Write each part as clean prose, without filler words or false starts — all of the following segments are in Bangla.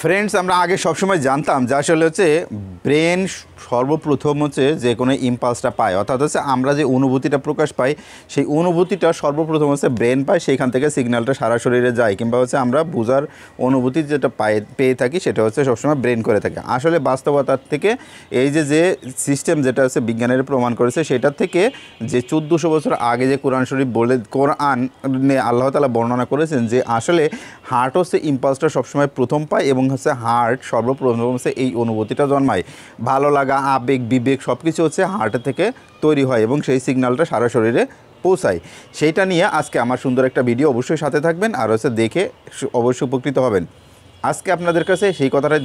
ফ্রেন্ডস, আমরা আগে সবসময় জানতাম যে আসলে হচ্ছে ব্রেন সর্বপ্রথম হচ্ছে যে কোনো ইম্পালসটা পায়, অর্থাৎ হচ্ছে আমরা যে অনুভূতিটা প্রকাশ পাই সেই অনুভূতিটা সর্বপ্রথম হচ্ছে ব্রেন পায়, সেইখান থেকে সিগন্যালটা সারা শরীরে যায়, কিংবা হচ্ছে আমরা বোঝার অনুভূতি যেটা পেয়ে থাকি সেটা হচ্ছে সবসময় ব্রেন করে থাকে। আসলে বাস্তবতার থেকে এই যে সিস্টেম যেটা হচ্ছে বিজ্ঞানের প্রমাণ করেছে সেটার থেকে যে 1400 বছর আগে যে কোরআন শরীফ বলে কোরআনে আল্লাহ তাআলা বর্ণনা করেছেন যে আসলে হার্ট হচ্ছে ইম্পালসটা সবসময় প্রথম পায় এবং হচ্ছে হার্ট সর্বপ্রথম হচ্ছে এই অনুভূতিটা জন্মায়। ভালো লাগা, আবেগ, বিবেক সব কিছু হচ্ছে হার্টের থেকে তৈরি হয় এবং সেই সিগন্যালটা সারা শরীরে পৌঁছায়। সেইটা নিয়ে আজকে আমার সুন্দর একটা ভিডিও, অবশ্যই সাথে থাকবেন আর হচ্ছে দেখে অবশ্যই উপকৃত হবেন। আজকে আপনাদের কাছে সেই কথাটাই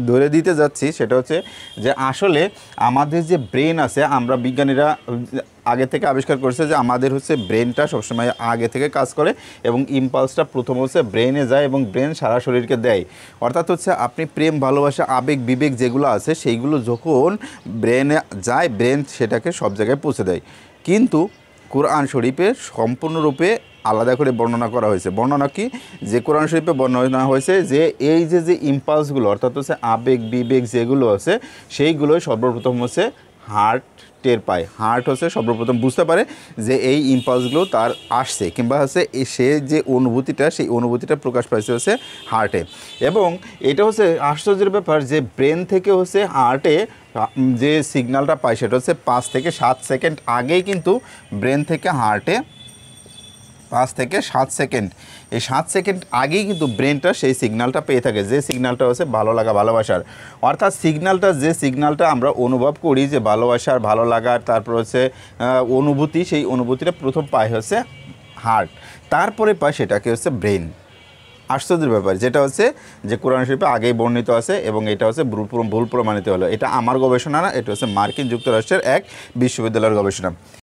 ধরে দিতে যাচ্ছি, সেটা হচ্ছে যে আসলে আমাদের যে ব্রেন আছে, আমরা বিজ্ঞানীরা আগে থেকে আবিষ্কার করেছে যে আমাদের হচ্ছে ব্রেনটা সবসময় আগে থেকে কাজ করে এবং ইম্পালসটা প্রথম হচ্ছে ব্রেনে যায় এবং ব্রেন সারা শরীরকে দেয়। অর্থাৎ হচ্ছে আপনি প্রেম, ভালোবাসা, আবেগ, বিবেক যেগুলো আছে সেইগুলো যখন ব্রেনে যায়, ব্রেন সেটাকে সব জায়গায় পৌঁছে দেয়। কিন্তু কোরআন শরীফে সম্পূর্ণরূপে আলাদা করে বর্ণনা করা হয়েছে। বর্ণনা কি? যে কোরআন শরীফে বর্ণনা হয়েছে যে এই যে ইম্পালসগুলো, অর্থাৎ হচ্ছে আবেগ, বিবেক যেগুলো আছে সেইগুলোই সর্বপ্রথম হচ্ছে হার্ট টের পায়। হার্ট হচ্ছে সর্বপ্রথম বুঝতে পারে যে এই ইম্পালসগুলো তার আসছে, কিংবা হচ্ছে সে যে অনুভূতিটা, সেই অনুভূতিটা প্রকাশ পাইছে হচ্ছে হার্টে। এবং এটা হচ্ছে আশ্চর্যের ব্যাপার যে ব্রেন থেকে হচ্ছে হার্টে যে সিগন্যালটা পায় সেটা হচ্ছে 5 থেকে 7 সেকেন্ড আগেই কিন্তু ব্রেন থেকে হার্টে 5 থেকে 7 সেকেন্ড, এই 7 সেকেন্ড আগেই কিন্তু ব্রেনটা সেই সিগন্যালটা পেয়ে থাকে, যে সিগন্যালটা হচ্ছে ভালো লাগা, ভালোবাসার। অর্থাৎ যে সিগন্যালটা আমরা অনুভব করি যে ভালোবাসার, ভালো লাগার, তারপর হচ্ছে অনুভূতি, সেই অনুভূতিটা প্রথম পায় হচ্ছে হার্ট, তারপরে পায় সেটাকে হচ্ছে ব্রেন। আশ্চর্যের ব্যাপার, যেটা হচ্ছে যে কোরআন শরীফে আগেই বর্ণিত আছে এবং এটা হচ্ছে ভুল প্রমাণিত হলো। এটা আমার গবেষণা না, এটা হচ্ছে মার্কিন যুক্তরাষ্ট্রের এক বিশ্ববিদ্যালয়ের গবেষণা।